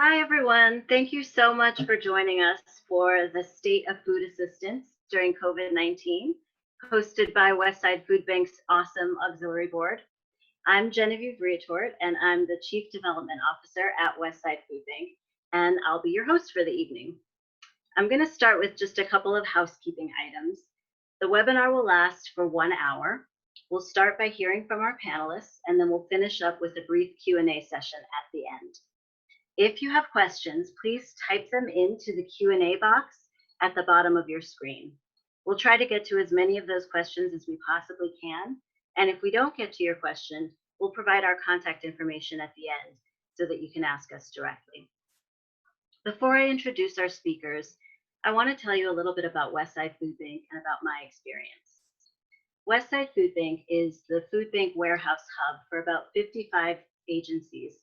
Hi, everyone. Thank you so much for joining us for the State of Food Assistance during COVID-19, hosted by Westside Food Bank's awesome auxiliary board. I'm Genevieve Riatort, and I'm the Chief Development Officer at Westside Food Bank, and I'll be your host for the evening. I'm going to start with just a couple of housekeeping items. The webinar will last for 1 hour. We'll start by hearing from our panelists, and then we'll finish up with a brief Q&A session at the end. If you have questions, please type them into the Q&A box at the bottom of your screen. We'll try to get to as many of those questions as we possibly can. And if we don't get to your question, we'll provide our contact information at the end so that you can ask us directly. Before I introduce our speakers, I want to tell you a little bit about Westside Food Bank and about my experience. Westside Food Bank is the food bank warehouse hub for about 55 agencies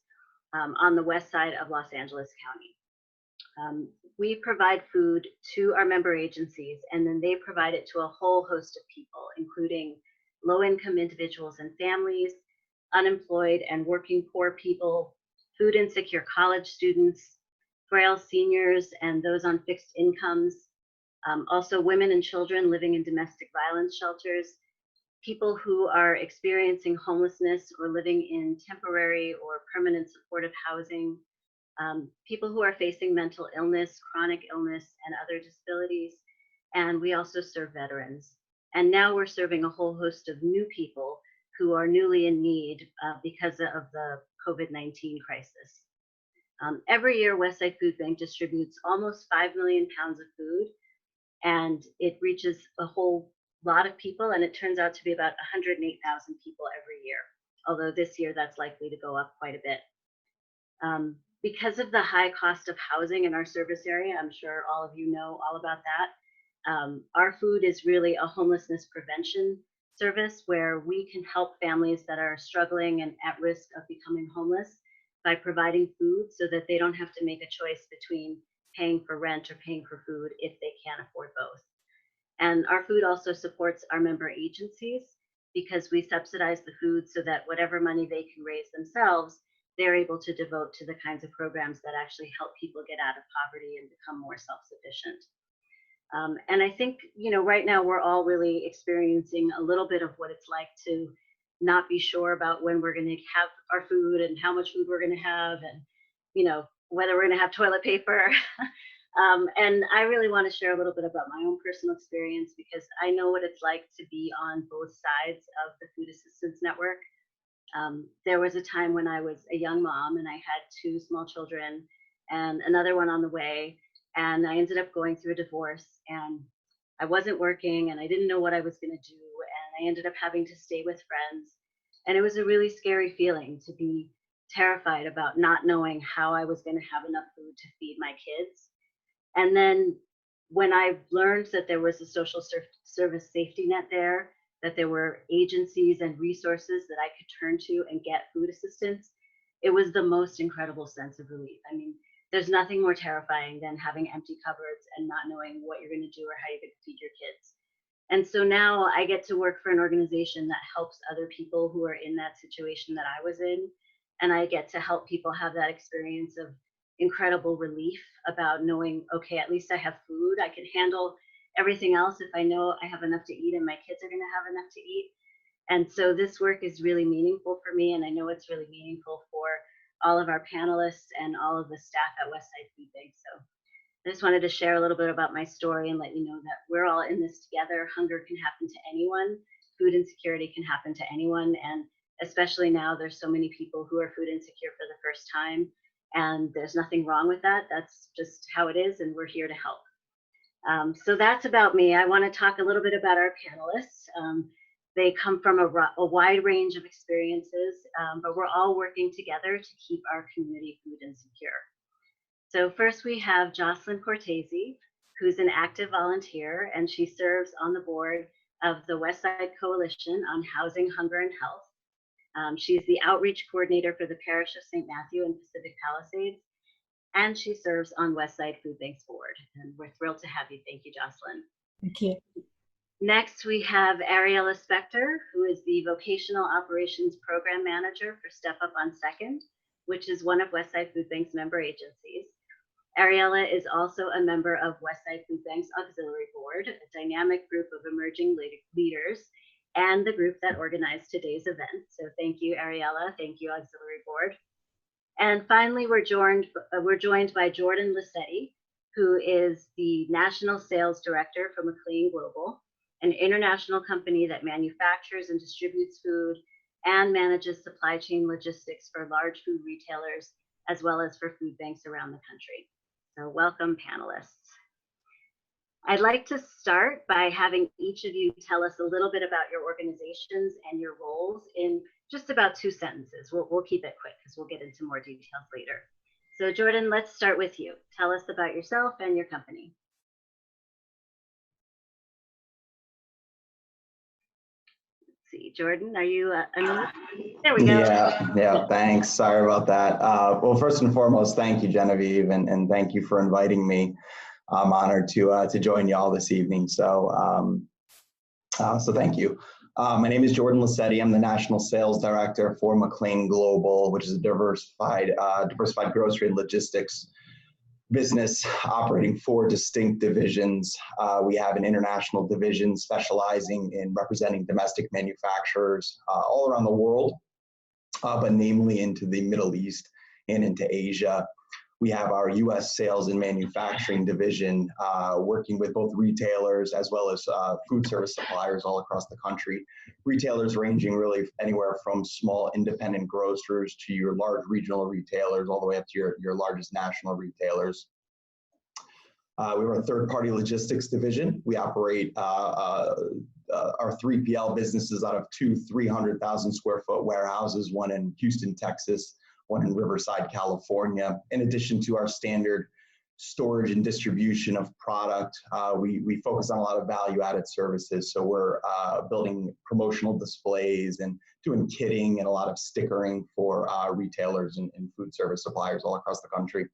on the west side of Los Angeles County. We provide food to our member agencies, and then they provide it to a whole host of people, including low-income individuals and families, unemployed and working poor people, food insecure college students, frail seniors and those on fixed incomes, also women and children living in domestic violence shelters, people who are experiencing homelessness or living in temporary or permanent supportive housing, people who are facing mental illness, chronic illness, and other disabilities. And we also serve veterans. And now we're serving a whole host of new people who are newly in need because of the COVID-19 crisis. Every year, Westside Food Bank distributes almost 5 million pounds of food, and it reaches a whole lot of people, and it turns out to be about 108,000 people every year, although this year that's likely to go up quite a bit. Because of the high cost of housing in our service area, I'm sure all of you know all about that, our food is really a homelessness prevention service where we can help families that are struggling and at risk of becoming homeless by providing food so that they don't have to make a choice between paying for rent or paying for food if they can't afford both. And our food also supports our member agencies because we subsidize the food so that whatever money they can raise themselves, they're able to devote to the kinds of programs that actually help people get out of poverty and become more self-sufficient. And I think, right now we're all really experiencing a little bit of what it's like to not be sure about when we're going to have our food and how much food we're going to have and, whether we're going to have toilet paper. And I really want to share a little bit about my own personal experience because I know what it's like to be on both sides of the food assistance network. There was a time when I was a young mom and I had 2 small children and another one on the way, and I ended up going through a divorce, and I wasn't working and I didn't know what I was going to do, and I ended up having to stay with friends, and it was a really scary feeling to be terrified about not knowing how I was going to have enough food to feed my kids. And then when I learned that there was a social service safety net there, that there were agencies and resources that I could turn to and get food assistance, it was the most incredible sense of relief. I mean, there's nothing more terrifying than having empty cupboards and not knowing what you're going to do or how you're going to feed your kids. And so now I get to work for an organization that helps other people who are in that situation that I was in. And I get to help people have that experience of incredible relief about knowing, okay, at least I have food. I can handle everything else if I know I have enough to eat and my kids are going to have enough to eat. And so this work is really meaningful for me, and I know it's really meaningful for all of our panelists and all of the staff at Westside Food Bank. So I just wanted to share a little bit about my story and let you know that we're all in this together. Hunger can happen to anyone. Food insecurity can happen to anyone. And especially now, there's so many people who are food insecure for the first time. And there's nothing wrong with that. That's just how it is, and we're here to help. So that's about me. I want to talk a little bit about our panelists. They come from a wide range of experiences, but we're all working together to keep our community food insecure. So first we have Jocelyn Court, who's an active volunteer, and she serves on the board of the Westside Coalition on Housing, Hunger, and Health. She's the outreach coordinator for the parish of St. Matthew in Pacific Palisades, and she serves on Westside Food Bank's board. And we're thrilled to have you. Thank you, Jocelyn. Thank you. Next, we have Ariella Spector, who is the Vocational Operations Program Manager for Step Up on Second. which is one of Westside Food Bank's member agencies. Ariella is also a member of Westside Food Bank's Auxiliary Board, a dynamic group of emerging leaders, and the group that organized today's event. So thank you, Ariella. Thank you, Auxiliary Board. And finally, we're joined by Jordan Lacetti, who is the National Sales Director for McLean Global, an international company that manufactures and distributes food and manages supply chain logistics for large food retailers, as well as for food banks around the country. So welcome, panelists. I'd like to start by having each of you tell us a little bit about your organizations and your roles in just about 2 sentences. We'll keep it quick because we'll get into more details later. So Jordan, let's start with you. Tell us about yourself and your company. Let's see, Jordan, are you there we go. Yeah, thanks. Sorry about that. Well, first and foremost, thank you, Genevieve, and thank you for inviting me. I'm honored to join y'all this evening. So thank you. My name is Jordan Lacetti. I'm the National Sales Director for McLean Global, which is a diversified grocery and logistics business operating 4 distinct divisions. We have an international division specializing in representing domestic manufacturers all around the world, but namely into the Middle East and into Asia. We have our U.S. sales and manufacturing division working with both retailers as well as food service suppliers all across the country. Retailers ranging really anywhere from small independent grocers to your large regional retailers, all the way up to your largest national retailers. We have our third-party logistics division. We operate our 3PL businesses out of 2 300,000 square foot warehouses, one in Houston, Texas, one in Riverside, California. In addition to our standard storage and distribution of product, we focus on a lot of value-added services. So we're building promotional displays and doing kitting and a lot of stickering for retailers and food service suppliers all across the country.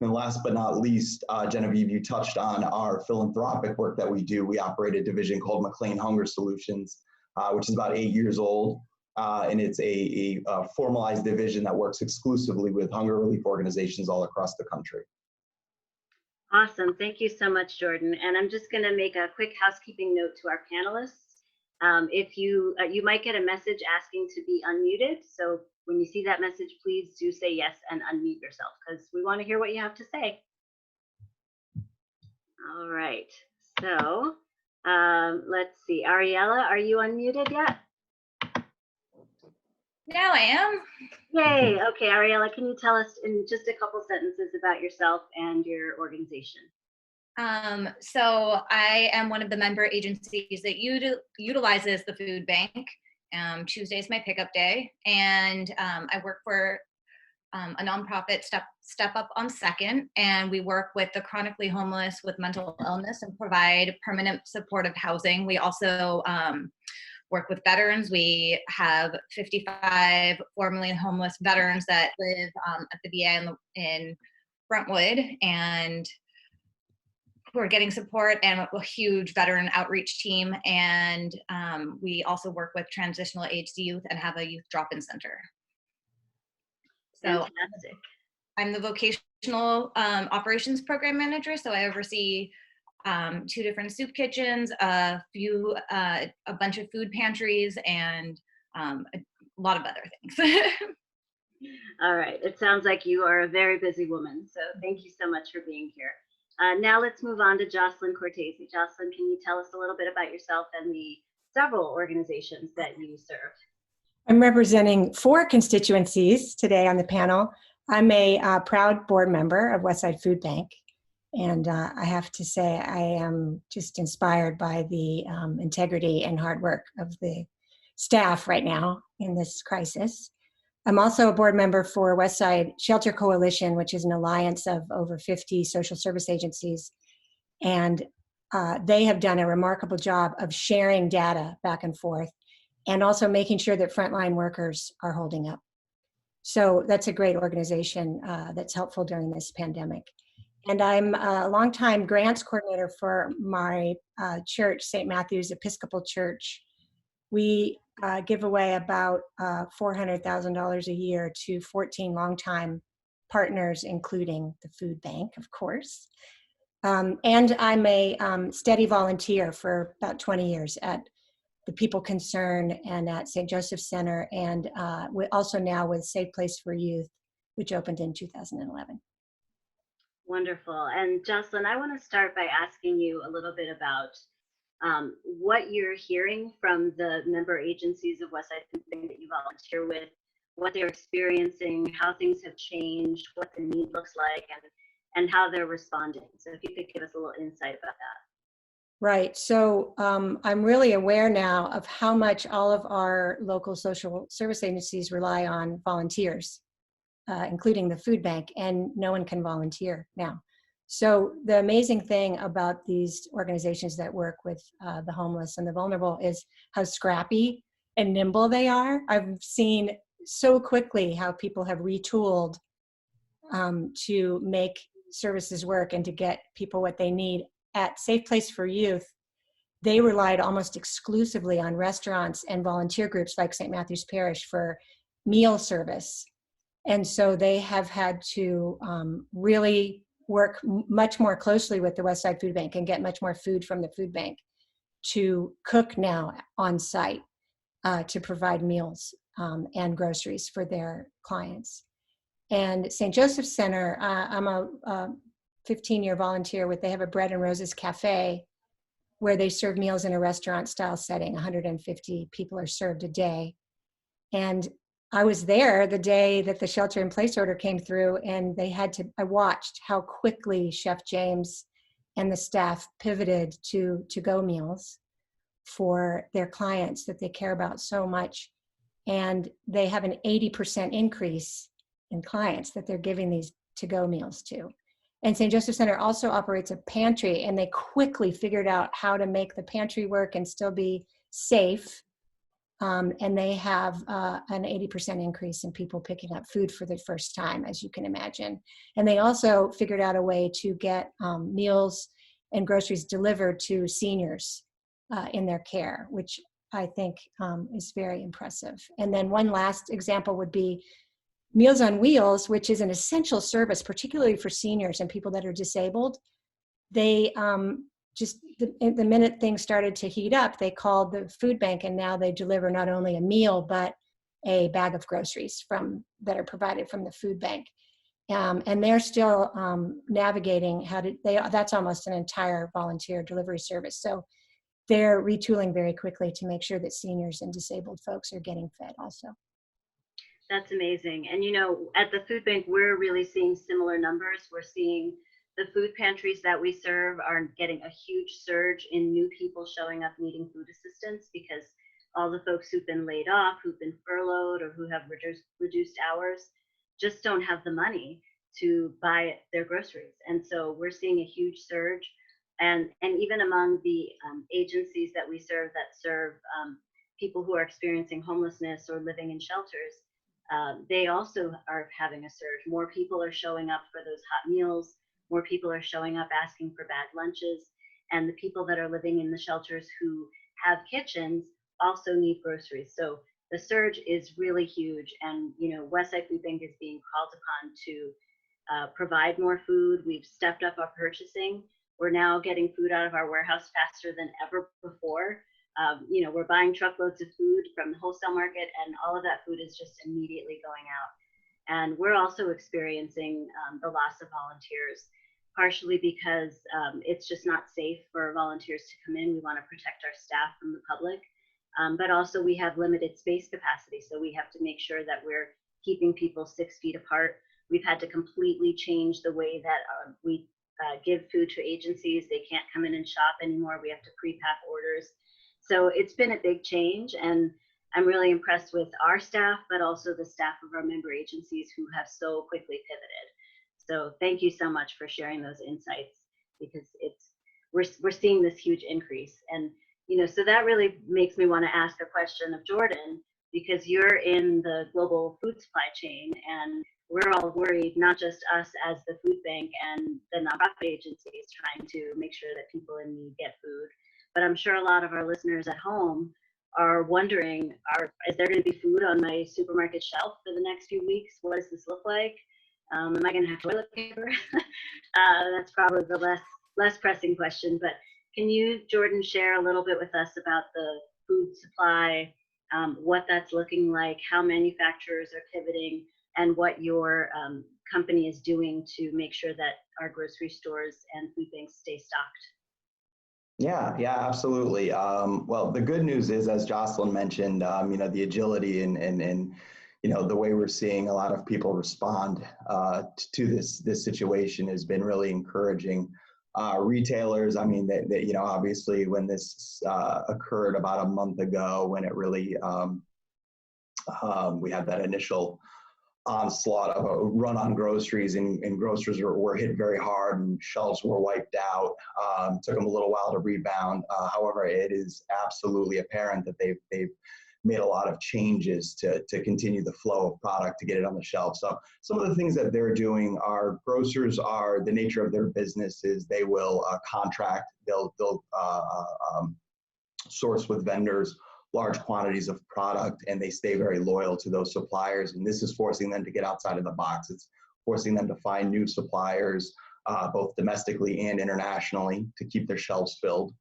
And last but not least, Genevieve, you touched on our philanthropic work that we do. We operate a division called McLean Hunger Solutions, which is about 8 years old. And it's a formalized division that works exclusively with hunger relief organizations all across the country. Awesome. Thank you so much, Jordan. And I'm just going to make a quick housekeeping note to our panelists. If you might get a message asking to be unmuted. So when you see that message, please do say yes and unmute yourself because we want to hear what you have to say. All right. So let's see. Ariella, are you unmuted yet? Now I am. Yay. Okay, Ariella, can you tell us in just a couple sentences about yourself and your organization? So I am one of the member agencies that utilizes the food bank. Tuesday is my pickup day, and I work for a nonprofit, Step Up on Second, and we work with the chronically homeless with mental illness and provide permanent supportive housing. We also work with veterans. We have 55 formerly homeless veterans that live at the VA in Brentwood, and we're getting support and a huge veteran outreach team. And we also work with transitional aged youth and have a youth drop-in center. So fantastic. I'm the vocational operations program manager. So I oversee 2 different soup kitchens, a bunch of food pantries, and a lot of other things. All right. It sounds like you are a very busy woman. So thank you so much for being here. Now let's move on to Jocelyn Court. Jocelyn, can you tell us a little bit about yourself and the several organizations that you serve? I'm representing 4 constituencies today on the panel. I'm a proud board member of Westside Food Bank. And I have to say, I am just inspired by the integrity and hard work of the staff right now in this crisis. I'm also a board member for Westside Shelter Coalition, which is an alliance of over 50 social service agencies. And they have done a remarkable job of sharing data back and forth and also making sure that frontline workers are holding up. So that's a great organization that's helpful during this pandemic. And I'm a longtime grants coordinator for my church, St. Matthew's Episcopal Church. We give away about $400,000 a year to 14 longtime partners, including the food bank, of course. And I'm a steady volunteer for about 20 years at the People Concern and at St. Joseph Center, and also now with Safe Place for Youth, which opened in 2011. Wonderful. And Jocelyn, I want to start by asking you a little bit about what you're hearing from the member agencies of Westside Food Bank that you volunteer with, what they're experiencing, how things have changed, what the need looks like, and how they're responding. So if you could give us a little insight about that. Right. So I'm really aware now of how much all of our local social service agencies rely on volunteers, including the food bank, and no one can volunteer now. So the amazing thing about these organizations that work with the homeless and the vulnerable is how scrappy and nimble they are. I've seen so quickly how people have retooled to make services work and to get people what they need. At Safe Place for Youth, they relied almost exclusively on restaurants and volunteer groups like St. Matthew's Parish for meal service. And so they have had to really work much more closely with the Westside Food Bank and get much more food from the food bank to cook now on site to provide meals and groceries for their clients. And St. Joseph Center, I'm a 15-year volunteer with, they have a Bread and Roses Cafe where they serve meals in a restaurant style setting. 150 people are served a day. And I was there the day that the shelter in place order came through, and I watched how quickly Chef James and the staff pivoted to to-go meals for their clients that they care about so much. And they have an 80% increase in clients that they're giving these to-go meals to. And St. Joseph Center also operates a pantry, and they quickly figured out how to make the pantry work and still be safe. And they have an 80% increase in people picking up food for the first time, as you can imagine. And they also figured out a way to get meals and groceries delivered to seniors in their care, which I think is very impressive. And then one last example would be Meals on Wheels, which is an essential service, particularly for seniors and people that are disabled. They the minute things started to heat up, they called the food bank, and now they deliver not only a meal, but a bag of groceries that are provided from the food bank. And they're still navigating that's almost an entire volunteer delivery service. So they're retooling very quickly to make sure that seniors and disabled folks are getting fed also. That's amazing. And at the food bank, we're really seeing similar numbers. We're seeing the food pantries that we serve are getting a huge surge in new people showing up needing food assistance, because all the folks who've been laid off, who've been furloughed, or who have reduced hours just don't have the money to buy their groceries. And so we're seeing a huge surge. And even among the agencies that we serve that serve people who are experiencing homelessness or living in shelters, they also are having a surge. More people are showing up for those hot meals. More people are showing up asking for bag lunches. And the people that are living in the shelters who have kitchens also need groceries. So the surge is really huge. And, Westside Food Bank is being called upon to provide more food. We've stepped up our purchasing. We're now getting food out of our warehouse faster than ever before. We're buying truckloads of food from the wholesale market, and all of that food is just immediately going out. And we're also experiencing the loss of volunteers, partially because it's just not safe for volunteers to come in. We want to protect our staff from the public, but also we have limited space capacity. So we have to make sure that we're keeping people 6 feet apart. We've had to completely change the way that we give food to agencies. They can't come in and shop anymore. We have to pre-pack orders. So it's been a big change, and I'm really impressed with our staff, but also the staff of our member agencies who have so quickly pivoted. So thank you so much for sharing those insights, because we're seeing this huge increase. And so that really makes me want to ask a question of Jordan, because you're in the global food supply chain, and we're all worried, not just us as the food bank and the nonprofit agencies trying to make sure that people in need get food, but I'm sure a lot of our listeners at home are wondering, is there going to be food on my supermarket shelf for the next few weeks? What does this look like? Am I going to have toilet paper? That's probably the less pressing question, but can you, Jordan, share a little bit with us about the food supply, what that's looking like, how manufacturers are pivoting, and what your company is doing to make sure that our grocery stores and food banks stay stocked? Yeah, absolutely. Well, the good news is, as Jocelyn mentioned, the agility and the way we're seeing a lot of people respond to this situation has been really encouraging. Retailers, I mean, they obviously when this occurred about a month ago, when it really we had that initial onslaught of a run on groceries, and grocers were hit very hard and shelves were wiped out. Took them a little while to rebound. However, it is absolutely apparent that they've made a lot of changes to continue the flow of product to get it on the shelf. So some of the things that they're doing are, grocers are, the nature of their business is they will contract, they'll source with vendors large quantities of product, and they stay very loyal to those suppliers. And this is forcing them to get outside of the box. It's forcing them to find new suppliers, both domestically and internationally, to keep their shelves filled.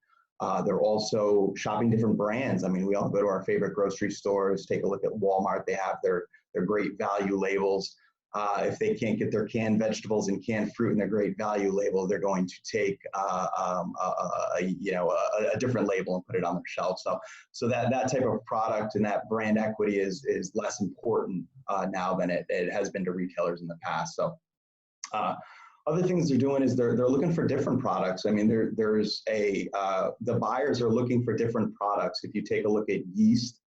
They're also shopping different brands. I mean, we all go to our favorite grocery stores, take a look at Walmart. They have their great value labels. If they can't get their canned vegetables and canned fruit in their great value label, they're going to take a different label and put it on their shelf. So that type of product and that brand equity is less important now than it has been to retailers in the past. So other things they're doing is they're looking for different products. I mean, the buyers are looking for different products. If you take a look at yeast,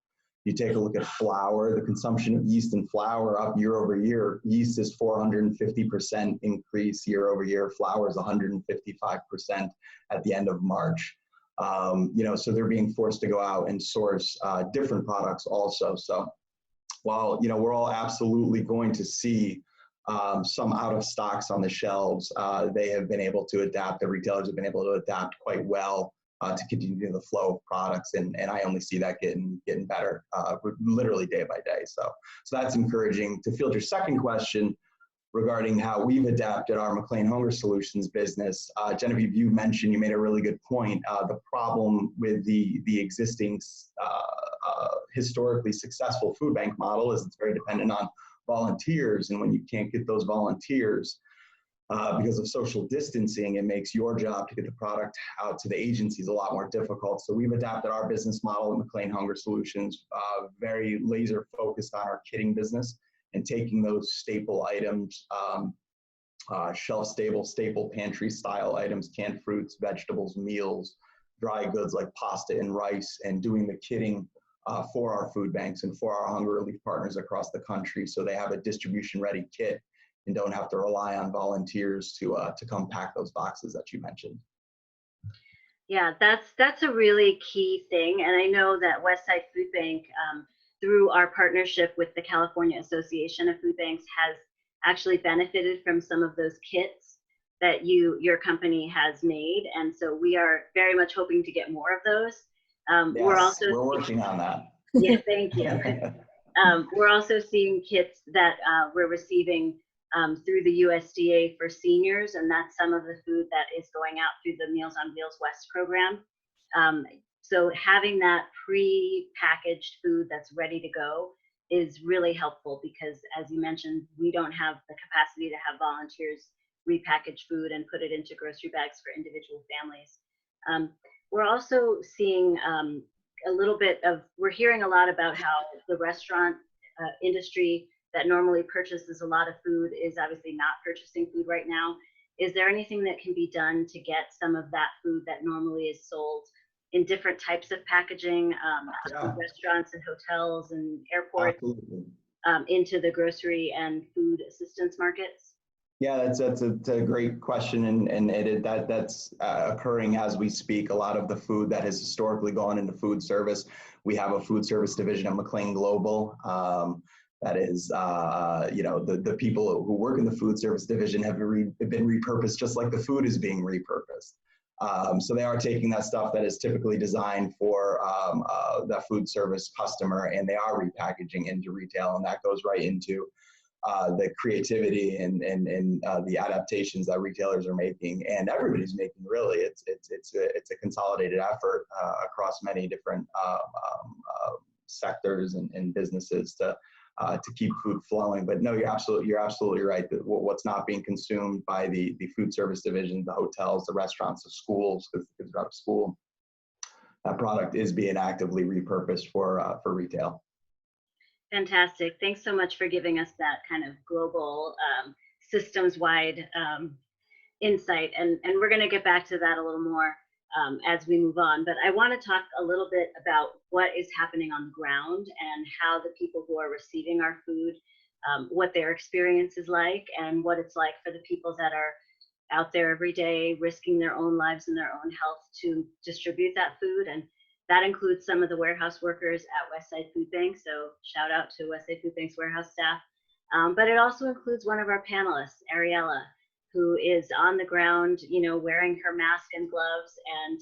you take a look at flour, the consumption of yeast and flour up year over year. Yeast is 450% increase year over year. Flour is 155% at the end of March. So they're being forced to go out and source different products also. So while, we're all absolutely going to see some out of stocks on the shelves, they have been able to adapt. The retailers have been able to adapt quite well to continue the flow of products, and I only see that getting better, literally day by day. So that's encouraging. To field your second question regarding how we've adapted our McLean Hunger Solutions business, Genevieve, you mentioned, you made a really good point. The problem with the existing historically successful food bank model is it's very dependent on volunteers, and when you can't get those volunteers, because of social distancing, it makes your job to get the product out to the agencies a lot more difficult. So we've adapted our business model at McLean Hunger Solutions, very laser focused on our kitting business and taking those staple items, shelf stable, staple pantry style items, canned fruits, vegetables, meals, dry goods like pasta and rice, and doing the kitting for our food banks and for our hunger relief partners across the country, so they have a distribution ready kit and don't have to rely on volunteers to come pack those boxes that you mentioned. Yeah, that's a really key thing. And I know that Westside Food Bank, through our partnership with the California Association of Food Banks, has actually benefited from some of those kits that your company has made. And so we are very much hoping to get more of those. Yes, we're working on that. Yeah, thank you. We're also seeing kits that we're receiving through the USDA for seniors, and that's some of the food that is going out through the Meals on Wheels West program. So having that pre-packaged food that's ready to go is really helpful, because as you mentioned, we don't have the capacity to have volunteers repackage food and put it into grocery bags for individual families. We're also seeing we're hearing a lot about how the restaurant industry that normally purchases a lot of food is obviously not purchasing food right now. Is there anything that can be done to get some of that food that normally is sold in different types of packaging, restaurants and hotels and airports, into the grocery and food assistance markets? Yeah, that's a great question, and that's occurring as we speak. A lot of the food that has historically gone into food service, we have a food service division at McLean Global. That is, the people who work in the food service division have been repurposed just like the food is being repurposed. So they are taking that stuff that is typically designed for the food service customer, and they are repackaging into retail, and that goes right into the creativity and the adaptations that retailers are making, and everybody's making. Really, it's a consolidated effort across many different sectors and businesses to keep food flowing. But no, you're absolutely right that what's not being consumed by the food service division, the hotels, the restaurants, the schools, because the kids are out of school, that product is being actively repurposed for retail. Fantastic. Thanks so much for giving us that kind of global systems-wide insight. And we're going to get back to that a little more as we move on. But I want to talk a little bit about what is happening on the ground and how the people who are receiving our food, what their experience is like, and what it's like for the people that are out there every day risking their own lives and their own health to distribute that food. And that includes some of the warehouse workers at Westside Food Bank. So shout out to Westside Food Bank's warehouse staff. But it also includes one of our panelists, Ariella, who is on the ground, wearing her mask and gloves and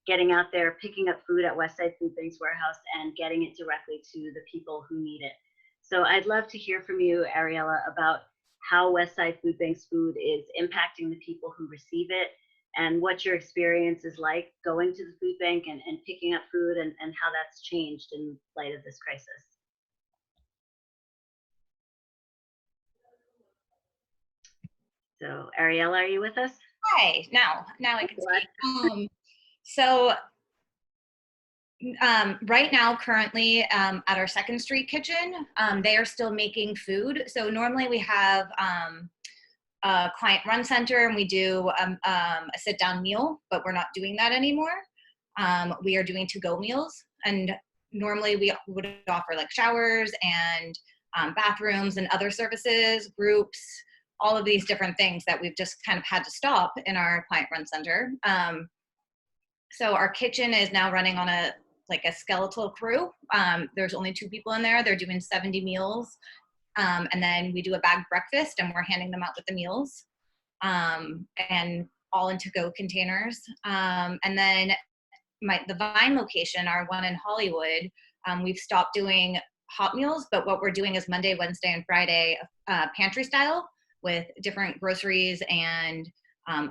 getting out there, picking up food at Westside Food Bank's warehouse and getting it directly to the people who need it. So I'd love to hear from you, Ariella, about how Westside Food Bank's food is impacting the people who receive it, and what your experience is like going to the food bank and picking up food, and how that's changed in light of this crisis. So Ariella, are you with us? Hi, now I can speak. So right now, currently at our Second Street kitchen, they are still making food. So normally we have a client run center and we do a sit down meal, but we're not doing that anymore. We are doing to-go meals, and normally we would offer like showers and bathrooms and other services, groups, all of these different things that we've just kind of had to stop in our client run center. So our kitchen is now running on a skeletal crew. There's only 2 people in there. They're doing 70 meals. And then we do a bagged breakfast and we're handing them out with the meals, and all in to-go containers. And then the Vine location, our one in Hollywood, we've stopped doing hot meals, but what we're doing is Monday, Wednesday, and Friday pantry style with different groceries and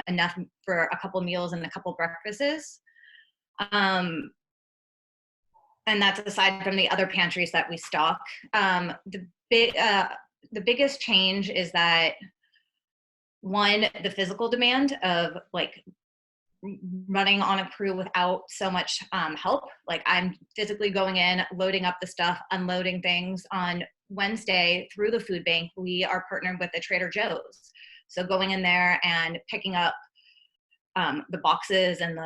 enough for a couple meals and a couple breakfasts. And that's aside from the other pantries that we stock. The biggest change is that, one, the physical demand of running on a crew without so much help. I'm physically going in, loading up the stuff, unloading things. On Wednesday through the food bank, we are partnered with the Trader Joe's. So going in there and picking up the boxes and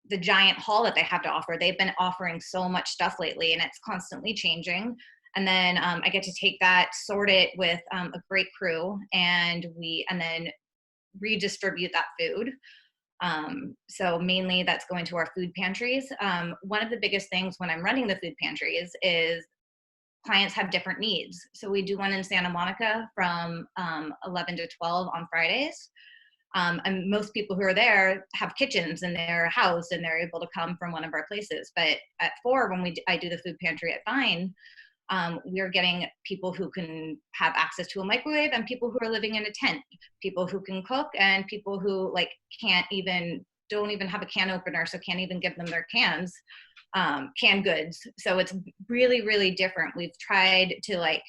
the giant haul that they have to offer. They've been offering so much stuff lately, and it's constantly changing. And then I get to take that, sort it with a great crew, and then redistribute that food. So mainly that's going to our food pantries. One of the biggest things when I'm running the food pantries is clients have different needs. So we do one in Santa Monica from 11 to 12 on Fridays. And most people who are there have kitchens in their house and they're able to come from one of our places. But at 4, when I do the food pantry at Vine, we're getting people who can have access to a microwave, and people who are living in a tent, people who can cook, and people who don't even have a can opener, so can't even give them their canned goods. So it's really, really different. We've tried to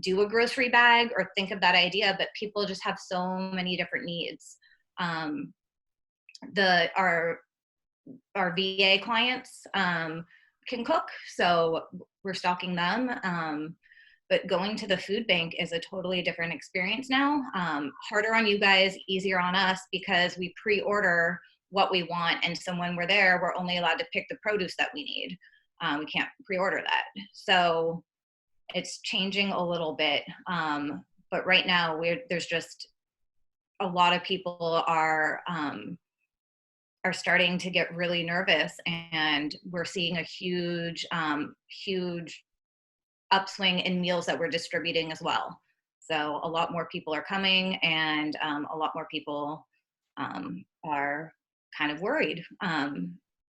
do a grocery bag or think of that idea, but people just have so many different needs. Our VA clients can cook, so we're stocking them. But going to the food bank is a totally different experience now. Harder on you guys, easier on us, because we pre-order what we want, and so when we're there, we're only allowed to pick the produce that we need. We can't pre-order that. So it's changing a little bit. But right now there's just a lot of people are starting to get really nervous, and we're seeing a huge upswing in meals that we're distributing as well. So a lot more people are coming, and a lot more people are kind of worried.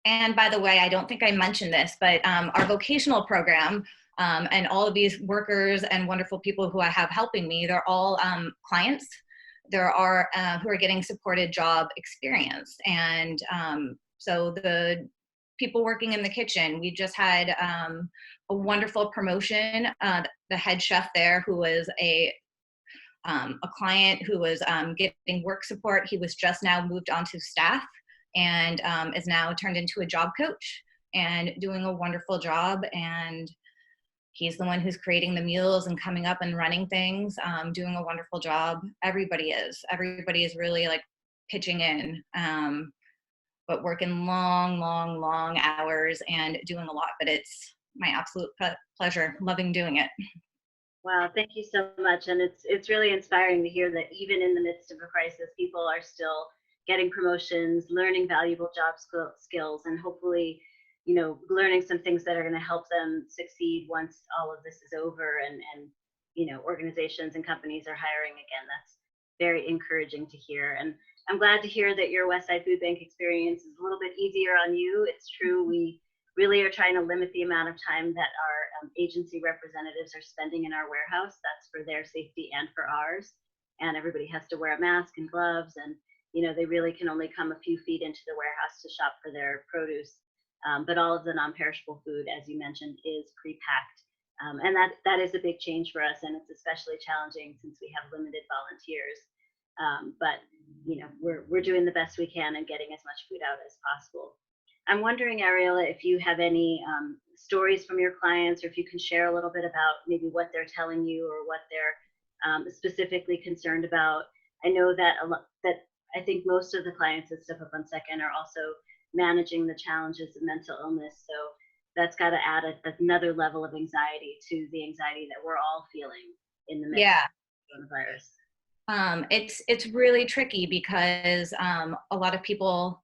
And by the way, I don't think I mentioned this, but our vocational program and all of these workers and wonderful people who I have helping me, they're all clients. There are who are getting supported job experience. And so the people working in the kitchen, we just had a wonderful promotion. The head chef there, who was a client who was getting work support, he was just now moved onto staff and is now turned into a job coach and doing a wonderful job. And he's the one who's creating the meals and coming up and running things, doing a wonderful job. Everybody is really like pitching in, but working long hours and doing a lot, but it's my absolute pleasure, loving doing it. Wow, thank you so much. And it's really inspiring to hear that even in the midst of a crisis, people are still getting promotions, learning valuable job skills, and hopefully, you know, learning some things that are going to help them succeed once all of this is over and you know, organizations and companies are hiring again. That's very encouraging to hear. And I'm glad to hear that your Westside Food Bank experience is a little bit easier on you. It's true, we really are trying to limit the amount of time that our agency representatives are spending in our warehouse. That's for their safety and for ours. And everybody has to wear a mask and gloves, and you know, they really can only come a few feet into the warehouse to shop for their produce. But all of the non-perishable food, as you mentioned, is pre-packed. And that is a big change for us, and it's especially challenging since we have limited volunteers. But you know, we're doing the best we can and getting as much food out as possible. I'm wondering, Ariella, if you have any stories from your clients, or if you can share a little bit about maybe what they're telling you or what they're specifically concerned about. I know that I think most of the clients that Step Up on Second are also managing the challenges of mental illness. So that's got to add another level of anxiety to the anxiety that we're all feeling in the midst of coronavirus. It's really tricky because a lot of people,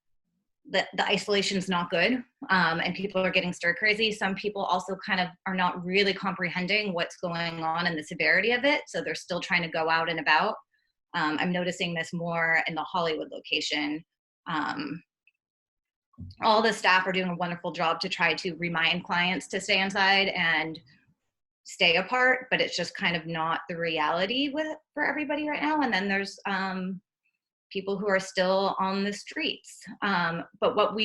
the isolation's not good, and people are getting stir crazy. Some people also kind of are not really comprehending what's going on and the severity of it, so they're still trying to go out and about. I'm noticing this more in the Hollywood location. All the staff are doing a wonderful job to try to remind clients to stay inside and stay apart, but it's just kind of not the reality for everybody right now. And then there's people who are still on the streets. But what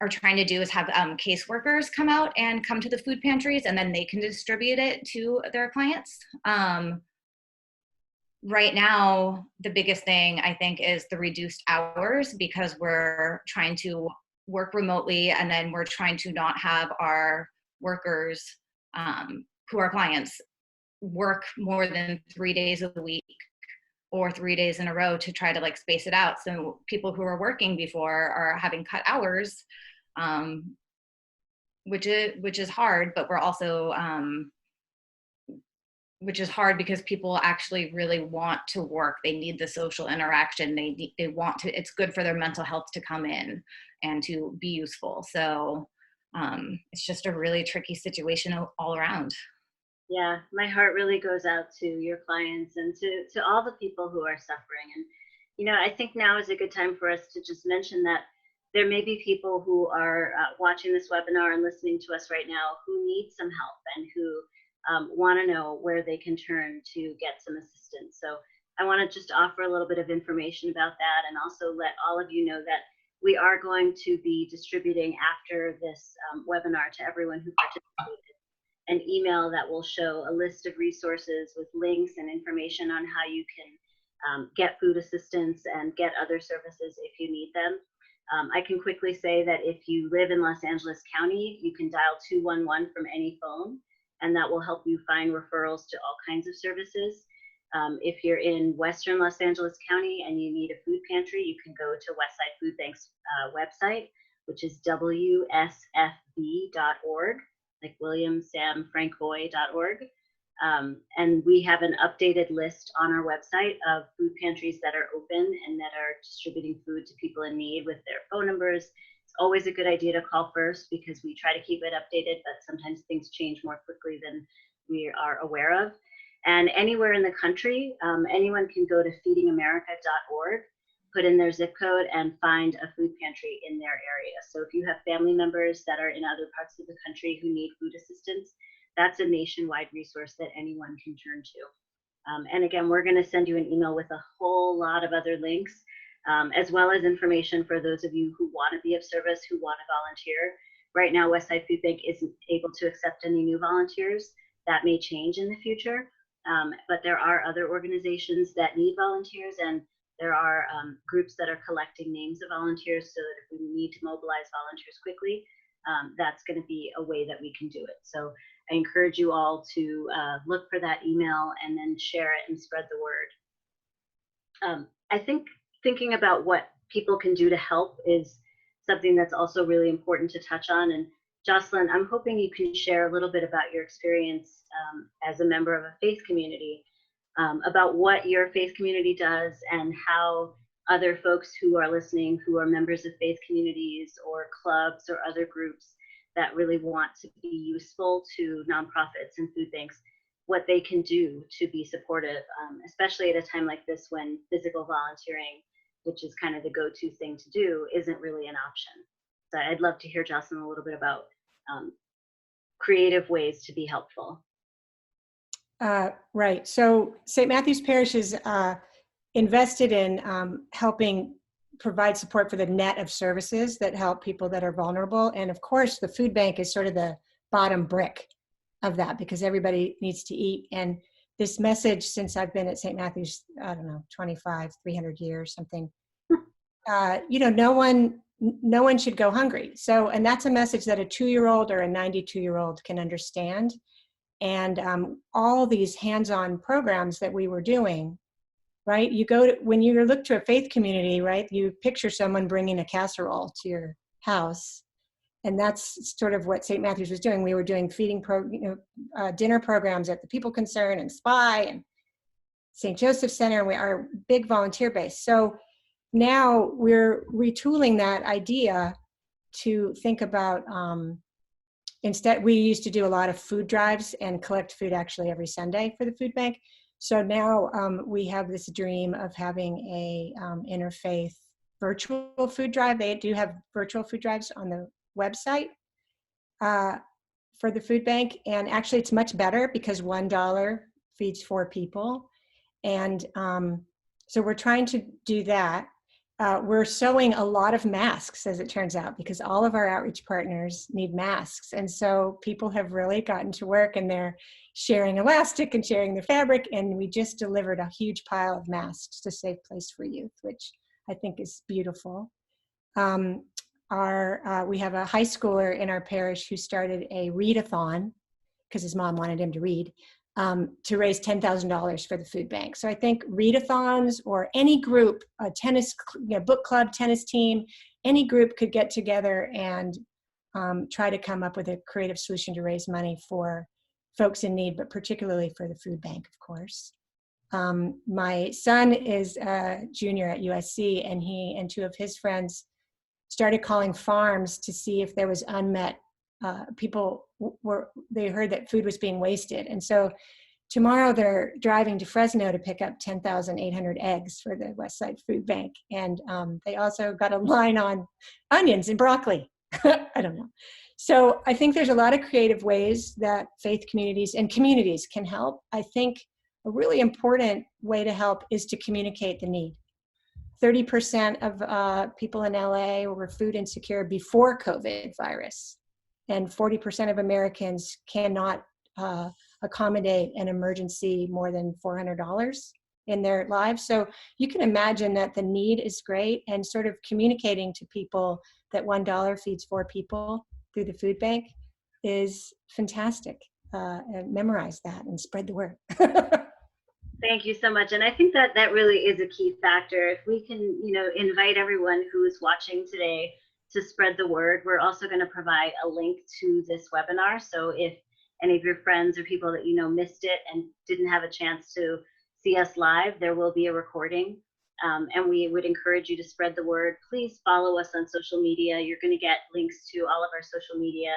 are trying to do is have caseworkers come out and come to the food pantries, and then they can distribute it to their clients. Right now, the biggest thing I think is the reduced hours, because we're trying to work remotely, and then we're trying to not have our workers who are clients work more than 3 days a week or 3 days in a row to try to like space it out. So people who are working before are having cut hours, which is hard, but we're also which is hard because people actually really want to work. They need the social interaction. They want to, it's good for their mental health to come in and to be useful. So it's just a really tricky situation all around. Yeah, my heart really goes out to your clients and to all the people who are suffering. And, you know, I think now is a good time for us to just mention that there may be people who are watching this webinar and listening to us right now who need some help and who want to know where they can turn to get some assistance. So I want to just offer a little bit of information about that, and also let all of you know that we are going to be distributing after this webinar to everyone who participated an email that will show a list of resources with links and information on how you can get food assistance and get other services if you need them. I can quickly say that if you live in Los Angeles County, you can dial 211 from any phone, and that will help you find referrals to all kinds of services. If you're in Western Los Angeles County and you need a food pantry, you can go to Westside Food Bank's website, which is wsfb.org, like William Sam Frank Boy.org. And we have an updated list on our website of food pantries that are open and that are distributing food to people in need with their phone numbers. It's always a good idea to call first because we try to keep it updated, but sometimes things change more quickly than we are aware of. And anywhere in the country, anyone can go to feedingamerica.org, put in their zip code, and find a food pantry in their area. So if you have family members that are in other parts of the country who need food assistance, that's a nationwide resource that anyone can turn to. And again, we're going to send you an email with a whole lot of other links, as well as information for those of you who want to be of service, who want to volunteer. Right now, Westside Food Bank isn't able to accept any new volunteers. That may change in the future, but there are other organizations that need volunteers, and there are groups that are collecting names of volunteers, so that if we need to mobilize volunteers quickly, that's going to be a way that we can do it. So I encourage you all to look for that email and then share it and spread the word. I think thinking about what people can do to help is something that's also really important to touch on. And Jocelyn, I'm hoping you can share a little bit about your experience as a member of a faith community, about what your faith community does and how other folks who are listening, who are members of faith communities or clubs or other groups that really want to be useful to nonprofits and food banks, what they can do to be supportive, especially at a time like this when physical volunteering, which is kind of the go-to thing to do, isn't really an option. So I'd love to hear, Jocelyn, a little bit about creative ways to be helpful. Right. So St. Matthew's Parish is invested in helping provide support for the net of services that help people that are vulnerable. And of course, the food bank is sort of the bottom brick of that, because everybody needs to eat. And this message, since I've been at St. Matthew's, I don't know, 300 years, something, no one should go hungry. So, and that's a message that a 2-year-old or a 92-year-old can understand. And all these hands-on programs that we were doing, right? When you look to a faith community, right? You picture someone bringing a casserole to your house. And that's sort of what St. Matthew's was doing. We were doing dinner programs at the People Concern and SPY and St. Joseph Center, and we are big volunteer base. So now we're retooling that idea to think about, instead, we used to do a lot of food drives and collect food actually every Sunday for the food bank. So now we have this dream of having a interfaith virtual food drive. They do have virtual food drives on the website for the food bank. And actually it's much better because $1 feeds 4 people. And so we're trying to do that. We're sewing a lot of masks, as it turns out, because all of our outreach partners need masks. And so people have really gotten to work, and they're sharing elastic and sharing the fabric. And we just delivered a huge pile of masks to Safe Place for Youth, which I think is beautiful. We have a high schooler in our parish who started a readathon because his mom wanted him to read, to raise $10,000 for the food bank. So I think readathons, or any group, a tennis, book club, tennis team, any group could get together and try to come up with a creative solution to raise money for folks in need, but particularly for the food bank, of course. My son is a junior at USC, and he and 2 of his friends started calling farms to see if there was unmet they heard that food was being wasted. And so tomorrow they're driving to Fresno to pick up 10,800 eggs for the Westside Food Bank. And they also got a line on onions and broccoli. I don't know. So I think there's a lot of creative ways that faith communities and communities can help. I think a really important way to help is to communicate the need. 30% of people in LA were food insecure before COVID virus. And 40% of Americans cannot accommodate an emergency more than $400 in their lives. So you can imagine that the need is great, and sort of communicating to people that $1 feeds 4 people through the food bank is fantastic. And memorize that and spread the word. Thank you so much. And I think that that really is a key factor. If we can, invite everyone who is watching today to spread the word. We're also going to provide a link to this webinar. So if any of your friends or people that missed it and didn't have a chance to see us live, there will be a recording. And we would encourage you to spread the word. Please follow us on social media. You're going to get links to all of our social media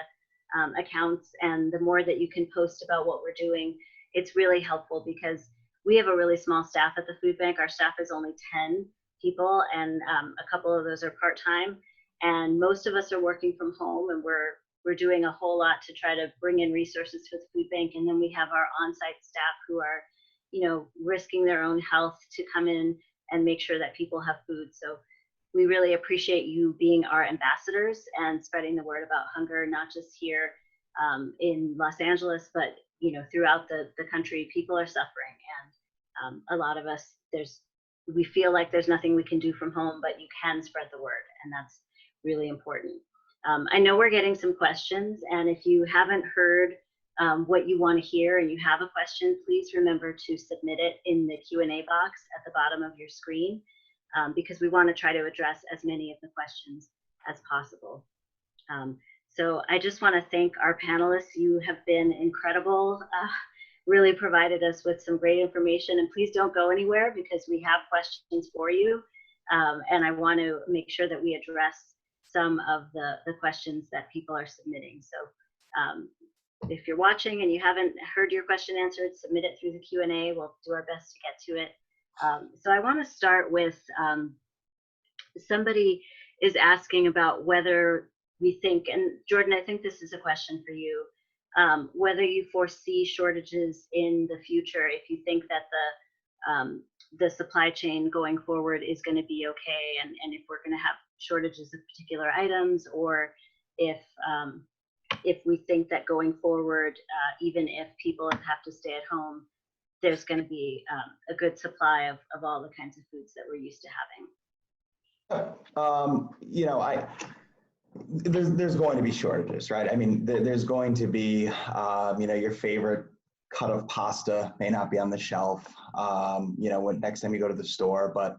accounts. And the more that you can post about what we're doing, it's really helpful because we have a really small staff at the food bank. Our staff is only 10 people, and a couple of those are part-time. And most of us are working from home, and we're doing a whole lot to try to bring in resources for the food bank. And then we have our on-site staff who are, risking their own health to come in and make sure that people have food. So we really appreciate you being our ambassadors and spreading the word about hunger, not just here in Los Angeles, but throughout the country. People are suffering, and a lot of us, we feel like there's nothing we can do from home, but you can spread the word, and that's really important. I know we're getting some questions, and if you haven't heard what you want to hear and you have a question, please remember to submit it in the Q&A box at the bottom of your screen, because we want to try to address as many of the questions as possible. So I just want to thank our panelists. You have been incredible, really provided us with some great information, and please don't go anywhere because we have questions for you. And I want to make sure that we address some of the questions that people are submitting. So if you're watching and you haven't heard your question answered, submit it through the Q&A. We'll do our best to get to it. So I want to start with somebody is asking about whether we think, and Jordan, I think this is a question for you, whether you foresee shortages in the future, if you think that the supply chain going forward is going to be okay, and if we're going to have shortages of particular items, or if we think that going forward, even if people have to stay at home, there's going to be a good supply of all the kinds of foods that we're used to having. There's going to be shortages, right? I mean, there's going to be, your favorite cut of pasta may not be on the shelf, when next time you go to the store, but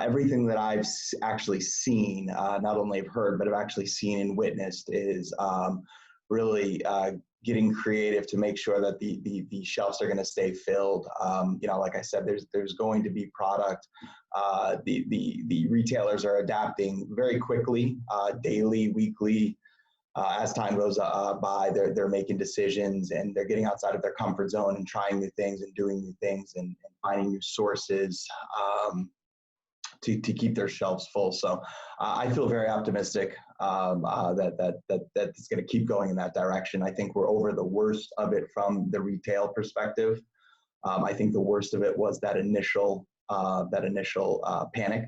everything that I've actually seen, not only have heard, but I've actually seen and witnessed is really getting creative to make sure that the shelves are going to stay filled. Like I said, there's going to be product. The retailers are adapting very quickly, daily, weekly. As time goes by, they're making decisions, and they're getting outside of their comfort zone and trying new things and doing new things and finding new sources to keep their shelves full. So I feel very optimistic that it's going to keep going in that direction. I think we're over the worst of it from the retail perspective. I think the worst of it was that initial panic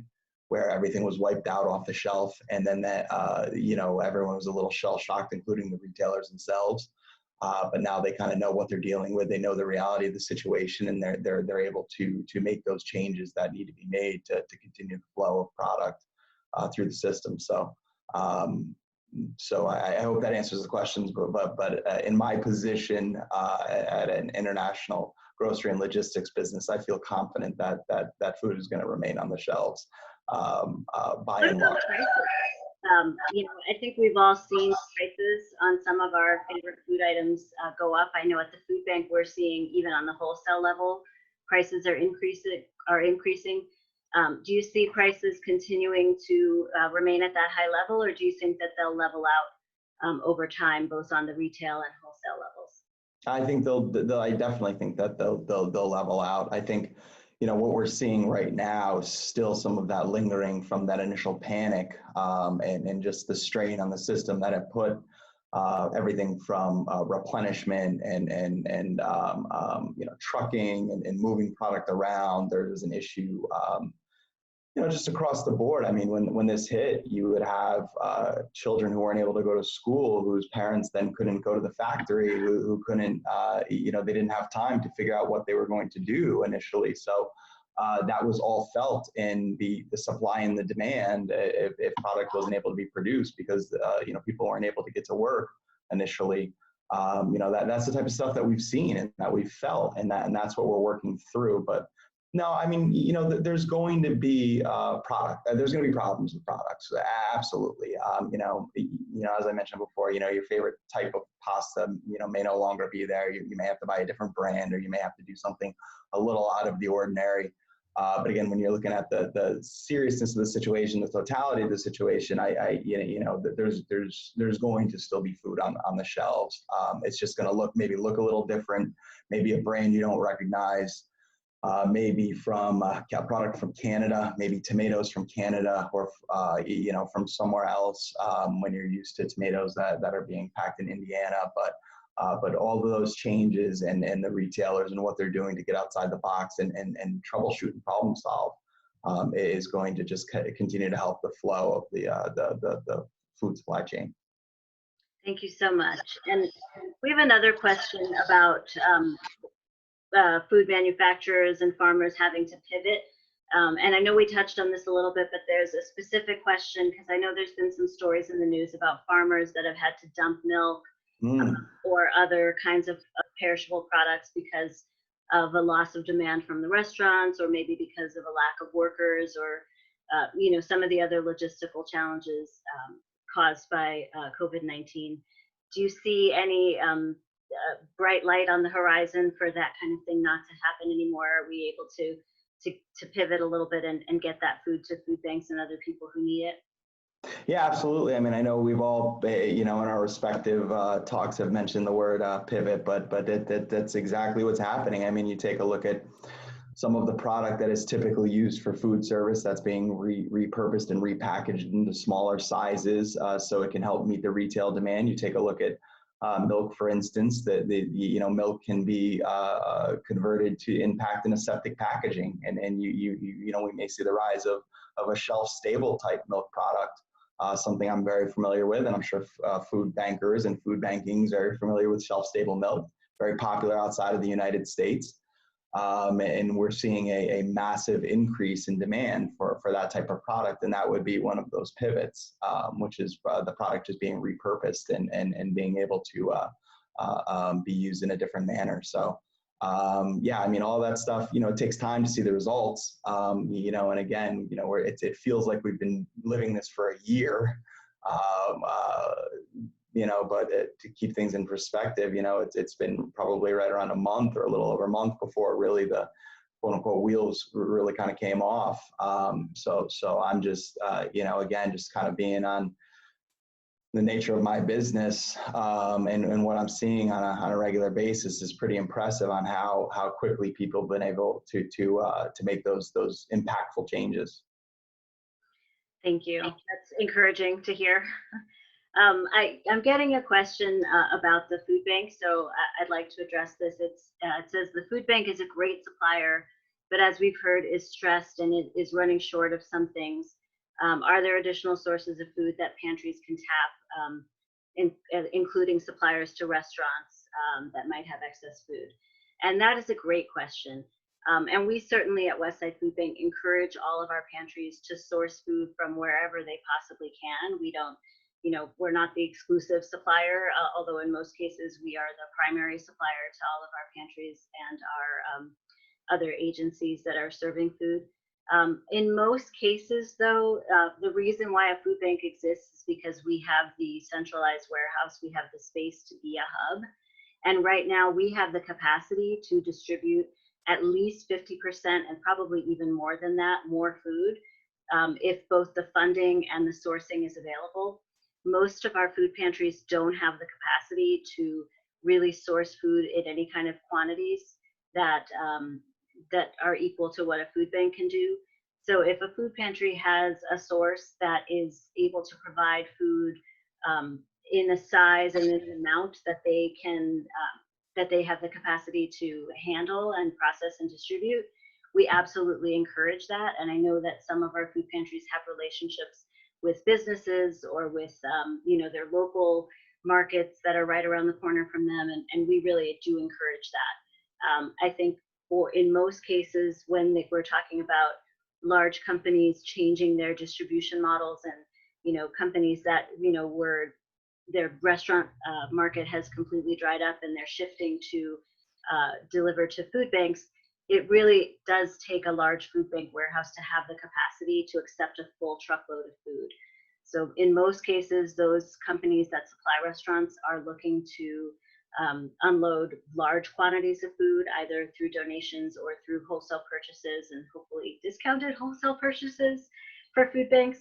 where everything was wiped out off the shelf, and then that everyone was a little shell shocked, including the retailers themselves. But now they kind of know what they're dealing with. They know the reality of the situation, and they're able to make those changes that need to be made to continue the flow of product through the system. So I hope that answers the questions. But in my position at an international grocery and logistics business, I feel confident that food is going to remain on the shelves by and large. I think we've all seen prices on some of our favorite food items go up. I know at the food bank, we're seeing even on the wholesale level, prices are increasing. Do you see prices continuing to remain at that high level, or do you think that they'll level out over time, both on the retail and wholesale levels? I think I definitely think that they'll level out. I think, what we're seeing right now is still some of that lingering from that initial panic and just the strain on the system that it put everything from replenishment and trucking and moving product around. There's an issue, just across the board. I mean, when this hit, you would have children who weren't able to go to school, whose parents then couldn't go to the factory, who couldn't, they didn't have time to figure out what they were going to do initially. So that was all felt in the supply and the demand if product wasn't able to be produced because, people weren't able to get to work initially. That's the type of stuff that we've seen and that we've felt, and that's what we're working through. But no, I mean, there's going to be there's going to be problems with products. Absolutely. As I mentioned before, your favorite type of pasta, may no longer be there. You may have to buy a different brand, or you may have to do something a little out of the ordinary. But again, when you're looking at the seriousness of the situation, the totality of the situation, there's going to still be food on the shelves. It's just going to maybe look a little different, maybe a brand you don't recognize, maybe from a product from Canada, maybe tomatoes from Canada, or from somewhere else, when you're used to tomatoes that are being packed in Indiana. But all of those changes and the retailers and what they're doing to get outside the box and troubleshoot and problem solve is going to just continue to help the flow of the food supply chain. Thank you so much. And we have another question about food manufacturers and farmers having to pivot. And I know we touched on this a little bit, but there's a specific question because I know there's been some stories in the news about farmers that have had to dump milk or other kinds of perishable products because of a loss of demand from the restaurants, or maybe because of a lack of workers, or some of the other logistical challenges caused by COVID-19. Do you see any bright light on the horizon for that kind of thing not to happen anymore? Are we able to pivot a little bit and get that food to food banks and other people who need it? Yeah, absolutely. I mean, I know we've all, in our respective talks have mentioned the word pivot, but that's exactly what's happening. I mean, you take a look at some of the product that is typically used for food service that's being repurposed and repackaged into smaller sizes so it can help meet the retail demand. You take a look at milk, for instance, milk can be converted to impact in aseptic packaging, and we may see the rise of a shelf-stable type milk product. Something I'm very familiar with, and I'm sure food bankers and food banking is very familiar with shelf-stable milk, very popular outside of the United States. And we're seeing a massive increase in demand for that type of product, and that would be one of those pivots, which is the product just being repurposed and being able to be used in a different manner. So I mean, all that stuff, it takes time to see the results, and again, where it feels like we've been living this for a year, but to keep things in perspective, it's been probably right around a month or a little over a month before really the quote unquote wheels really kind of came off. So I'm just, again, just kind of being on the nature of my business and what I'm seeing on a regular basis is pretty impressive on how quickly people have been able to make those impactful changes. Thank you. That's encouraging to hear. I'm getting a question about the food bank, so I'd like to address this. It says the food bank is a great supplier, but as we've heard, is stressed and it is running short of some things. Are there additional sources of food that pantries can tap, including suppliers to restaurants that might have excess food? And that is a great question. And we certainly at Westside Food Bank encourage all of our pantries to source food from wherever they possibly can. We don't, we're not the exclusive supplier, although in most cases we are the primary supplier to all of our pantries and our other agencies that are serving food. In most cases, though, the reason why a food bank exists is because we have the centralized warehouse, we have the space to be a hub. And right now we have the capacity to distribute at least 50% and probably even more than that, more food, if both the funding and the sourcing is available. Most of our food pantries don't have the capacity to really source food in any kind of quantities that are equal to what a food bank can do. So if a food pantry has a source that is able to provide food in a size and in an amount that they can, that they have the capacity to handle and process and distribute, we absolutely encourage that. And I know that some of our food pantries have relationships with businesses or with their local markets that are right around the corner from them, and we really do encourage that. I think in most cases when we're talking about large companies changing their distribution models and companies that were their restaurant market has completely dried up and they're shifting to deliver to food banks, it really does take a large food bank warehouse to have the capacity to accept a full truckload of food. So in most cases, those companies that supply restaurants are looking to unload large quantities of food, either through donations or through wholesale purchases, and hopefully discounted wholesale purchases for food banks.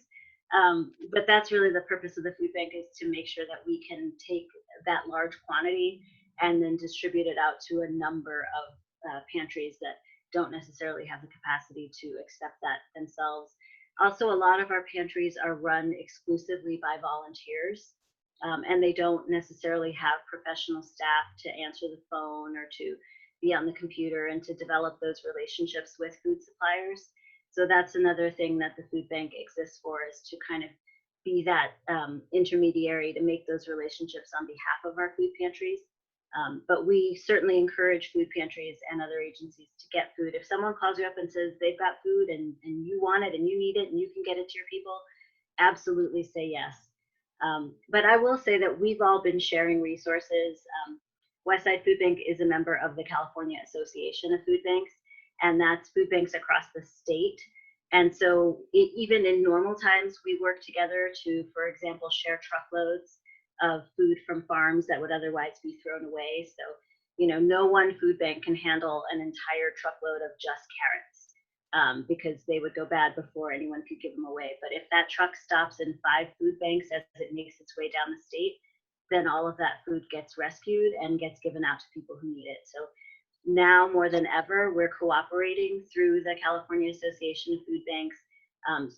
But that's really the purpose of the food bank, is to make sure that we can take that large quantity and then distribute it out to a number of pantries that don't necessarily have the capacity to accept that themselves. Also, a lot of our pantries are run exclusively by volunteers, and they don't necessarily have professional staff to answer the phone or to be on the computer and to develop those relationships with food suppliers. So that's another thing that the food bank exists for, is to kind of be that intermediary to make those relationships on behalf of our food pantries. But we certainly encourage food pantries and other agencies to get food. If someone calls you up and says they've got food and you want it and you need it and you can get it to your people, absolutely say yes. But I will say that we've all been sharing resources. Westside Food Bank is a member of the California Association of Food Banks, and that's food banks across the state. And so even in normal times, we work together to, for example, share truckloads of food from farms that would otherwise be thrown away. So, you know, no one food bank can handle an entire truckload of just carrots, because they would go bad before anyone could give them away. But if that truck stops in 5 food banks as it makes its way down the state, then all of that food gets rescued and gets given out to people who need it. So now more than ever, we're cooperating through the California Association of Food Banks,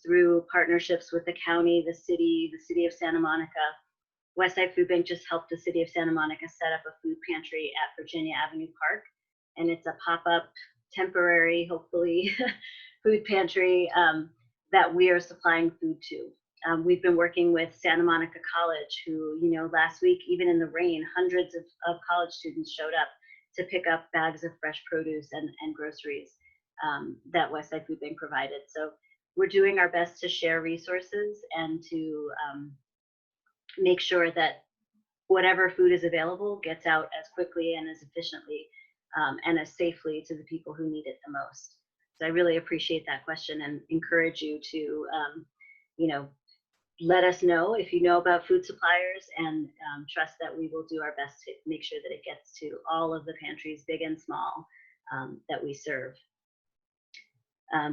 through partnerships with the county, the city of Santa Monica. Westside Food Bank just helped the city of Santa Monica set up a food pantry at Virginia Avenue Park, and it's a pop-up, temporary, hopefully, food pantry that we are supplying food to. We've been working with Santa Monica College, who, you know, last week, even in the rain, hundreds of college students showed up to pick up bags of fresh produce and groceries that Westside Food Bank provided. So we're doing our best to share resources and to make sure that whatever food is available gets out as quickly and as efficiently and as safely to the people who need it the most. So I really appreciate that question and encourage you to, you know, let us know if you know about food suppliers, and trust that we will do our best to make sure that it gets to all of the pantries, big and small, that we serve.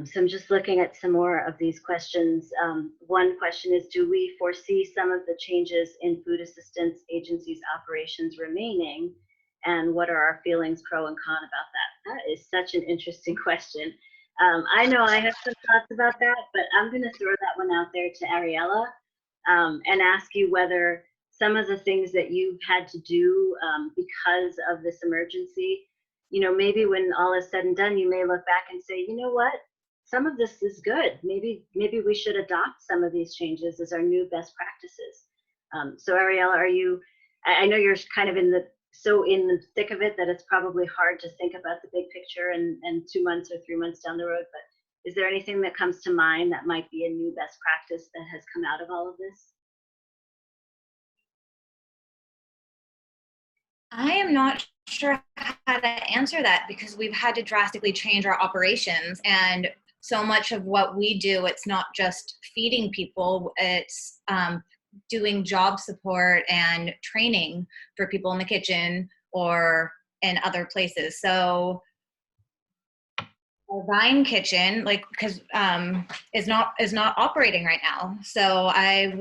So I'm just looking at some more of these questions. One question is, do we foresee some of the changes in food assistance agencies' operations remaining? And what are our feelings, pro and con, about that? That is such an interesting question. I know I have some thoughts about that, but I'm going to throw that one out there to Ariella and ask you whether some of the things that you've had to do because of this emergency, you know, maybe when all is said and done, you may look back and say, you know what, some of this is good. Maybe we should adopt some of these changes as our new best practices. So Ariella, are you, I know you're kind of in the thick of it that it's probably hard to think about the big picture and 2 months or 3 months down the road, but is there anything that comes to mind that might be a new best practice that has come out of all of this? I am not sure how to answer that, because we've had to drastically change our operations, and so much of what we do, it's not just feeding people, it's doing job support and training for people in the kitchen or in other places. So our Vine kitchen, like, because is not operating right now. So I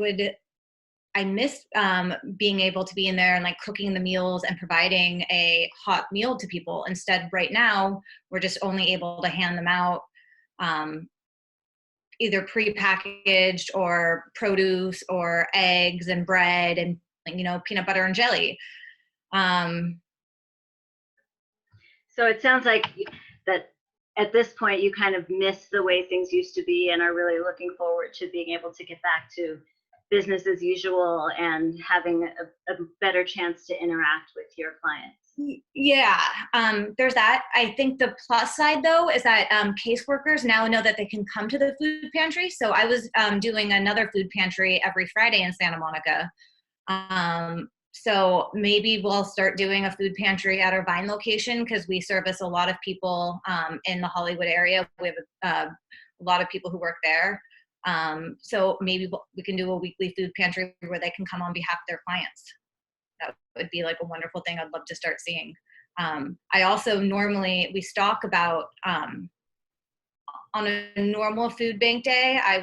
miss being able to be in there and like cooking the meals and providing a hot meal to people. Instead, right now, we're just only able to hand them out either pre-packaged or produce or eggs and bread and, you know, peanut butter and jelly. So it sounds like that at this point you kind of miss the way things used to be and are really looking forward to being able to get back to business as usual and having a better chance to interact with your clients. Yeah, there's that. I think the plus side, though, is that caseworkers now know that they can come to the food pantry. So I was doing another food pantry every Friday in Santa Monica. So maybe we'll start doing a food pantry at our Vine location, because we service a lot of people in the Hollywood area. We have a lot of people who work there. So maybe we can do a weekly food pantry where they can come on behalf of their clients. that would be like a wonderful thing I'd love to start seeing. I also we stock about, on a normal food bank day, I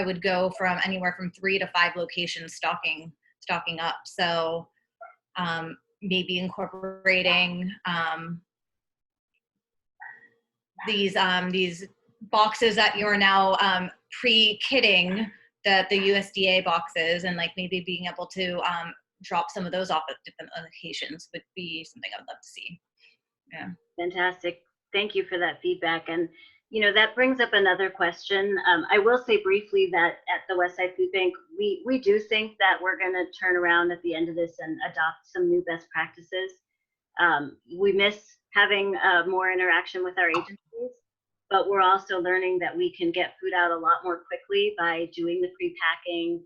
would go from anywhere from 3 to 5 locations stocking up. So maybe incorporating these boxes that you're now pre-kitting, the USDA boxes, and like maybe being able to drop some of those off at different locations would be something I would love to see. Yeah. Fantastic. Thank you for that feedback. And, you know, that brings up another question. I will say briefly that at the Westside Food Bank, we do think that we're going to turn around at the end of this and adopt some new best practices. We miss having more interaction with our agencies, but we're also learning that we can get food out a lot more quickly by doing the pre-packing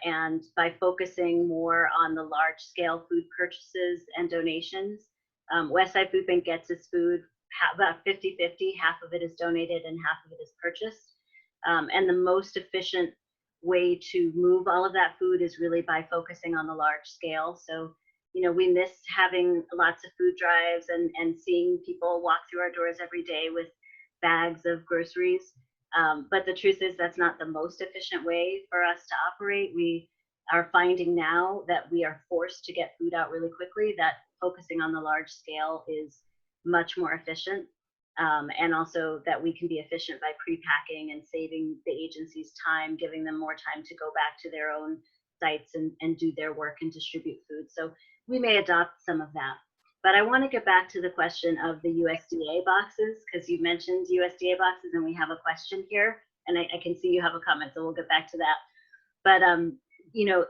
and by focusing more on the large scale food purchases and donations. Westside Food Bank gets its food about 50-50, half of it is donated and half of it is purchased. And the most efficient way to move all of that food is really by focusing on the large scale. So, you know, we miss having lots of food drives and seeing people walk through our doors every day with bags of groceries. But the truth is that's not the most efficient way for us to operate. We are finding now that we are forced to get food out really quickly, that focusing on the large scale is much more efficient. And also that we can be efficient by pre-packing and saving the agency's time, giving them more time to go back to their own sites and do their work and distribute food. So we may adopt some of that. But I want to get back to the question of the USDA boxes, because you mentioned USDA boxes and we have a question here, and I can see you have a comment, so we'll get back to that. But you know,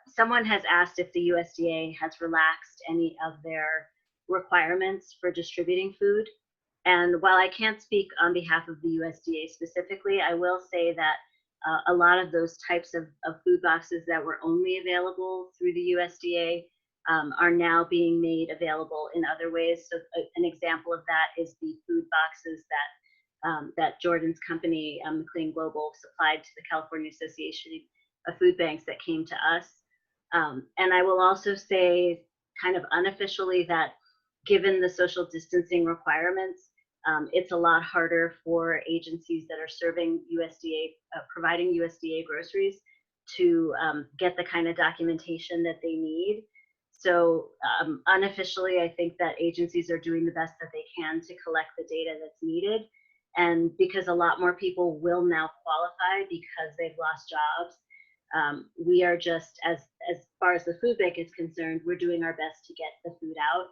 someone has asked if the USDA has relaxed any of their requirements for distributing food. And while I can't speak on behalf of the USDA specifically, I will say that a lot of those types of food boxes that were only available through the USDA are now being made available in other ways. So an example of that is the food boxes that Jordan's company, McLean Global, supplied to the California Association of Food Banks that came to us. And I will also say kind of unofficially that given the social distancing requirements, it's a lot harder for agencies that are serving USDA, providing USDA groceries to get the kind of documentation that they need. So unofficially, I think that agencies are doing the best that they can to collect the data that's needed. And because a lot more people will now qualify because they've lost jobs, we are just, as far as the food bank is concerned, we're doing our best to get the food out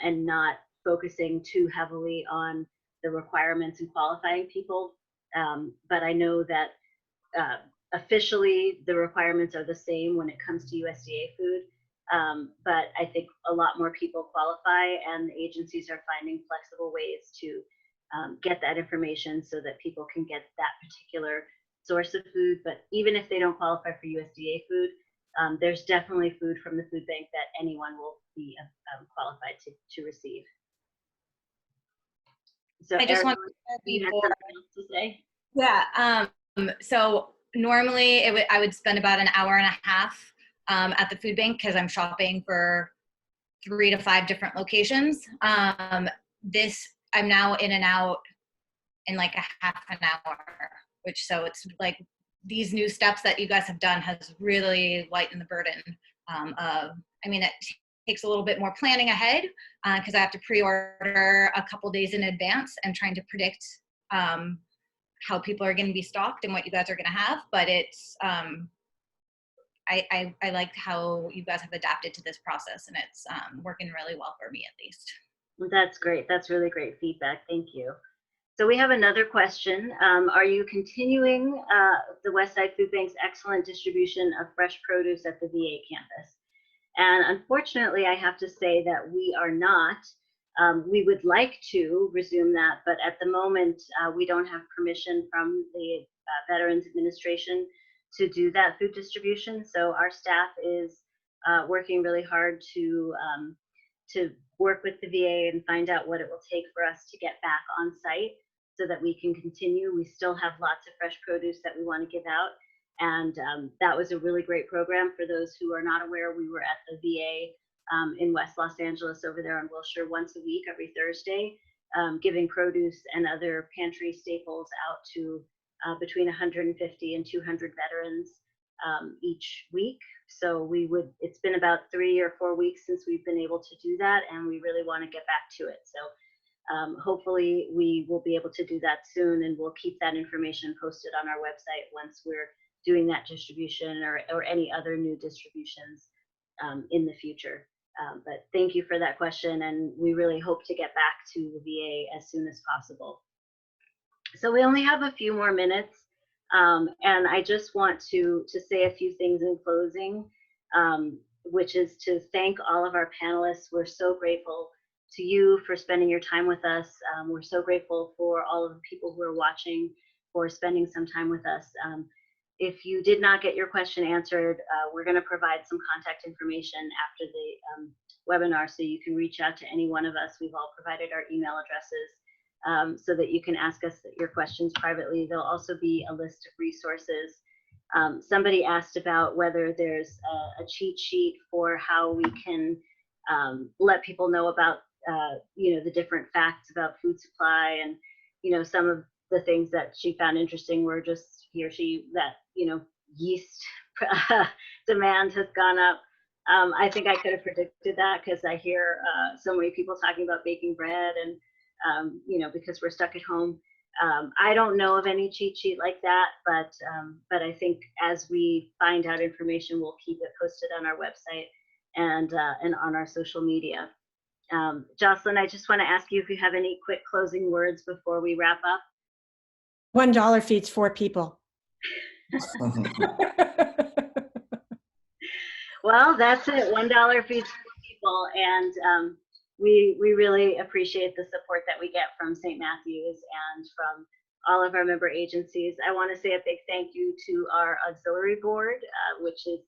and not focusing too heavily on the requirements and qualifying people. But I know that officially the requirements are the same when it comes to USDA food. But I think a lot more people qualify, and the agencies are finding flexible ways to get that information so that people can get that particular source of food. But even if they don't qualify for USDA food, there's definitely food from the food bank that anyone will be qualified to receive. So I just Eric, want you had something else to say? Yeah. So normally I would spend about an hour and a half at the food bank because I'm shopping for 3 to 5 different locations. I'm now in and out in like a half an hour, which, so it's like these new steps that you guys have done has really lightened the burden it takes a little bit more planning ahead because I have to pre-order a couple days in advance and trying to predict how people are going to be stocked and what you guys are going to have. But it's, I like how you guys have adapted to this process, and it's working really well for me, at least. That's great. That's really great feedback. Thank you. So we have another question. Are you continuing the Westside Food Bank's excellent distribution of fresh produce at the VA campus? And unfortunately, I have to say that we are not. We would like to resume that, but at the moment, we don't have permission from the Veterans Administration to do that food distribution. So our staff is working really hard to work with the VA and find out what it will take for us to get back on site so that we can continue. We still have lots of fresh produce that we want to give out. And that was a really great program. For those who are not aware, we were at the VA in West Los Angeles over there on Wilshire once a week, every Thursday, giving produce and other pantry staples out to between 150 and 200 veterans each week. So it's been about 3 or 4 weeks since we've been able to do that, and we really want to get back to it. So hopefully we will be able to do that soon, and we'll keep that information posted on our website once we're doing that distribution or any other new distributions in the future. But thank you for that question, and we really hope to get back to the VA as soon as possible. So we only have a few more minutes, and I just want to say a few things in closing, which is to thank all of our panelists. We're so grateful to you for spending your time with us. We're so grateful for all of the people who are watching for spending some time with us. If you did not get your question answered, we're going to provide some contact information after the webinar, so you can reach out to any one of us. We've all provided our email addresses so that you can ask us your questions privately. There'll also be a list of resources. Somebody asked about whether there's a cheat sheet for how we can let people know about the different facts about food supply, and some of the things that she found interesting were just that yeast demand has gone up. I think I could have predicted that, because I hear so many people talking about baking bread, and because we're stuck at home. I don't know of any cheat sheet like that, but I think as we find out information, we'll keep it posted on our website and on our social media. Jocelyn, I just want to ask you if you have any quick closing words before we wrap up. $1 feeds 4 people. Well, that's it. $1 feeds 4 people, and we really appreciate the support that we get from St. Matthew's and from all of our member agencies. I want to say a big thank you to our auxiliary board, which is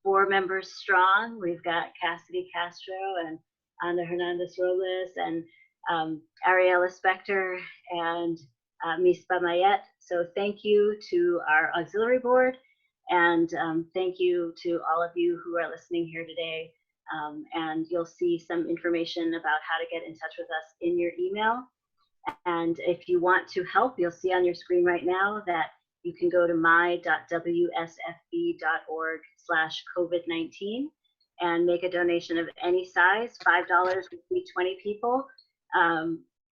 4 members strong. We've got Cassidy Castro and Ana Hernandez Robles and Ariela Spector and Mispa Mayet. So thank you to our auxiliary board, and thank you to all of you who are listening here today. And you'll see some information about how to get in touch with us in your email. And if you want to help, you'll see on your screen right now that you can go to my.wsfb.org/COVID-19 and make a donation of any size. $5 would feed 20 people.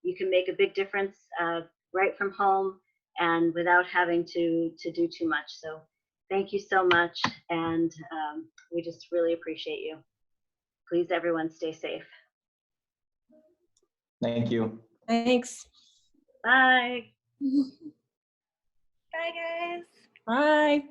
You can make a big difference right from home and without having to do too much. So thank you so much, and we just really appreciate you. Please, everyone, stay safe. Thank you. Thanks. Bye. Bye, guys. Bye.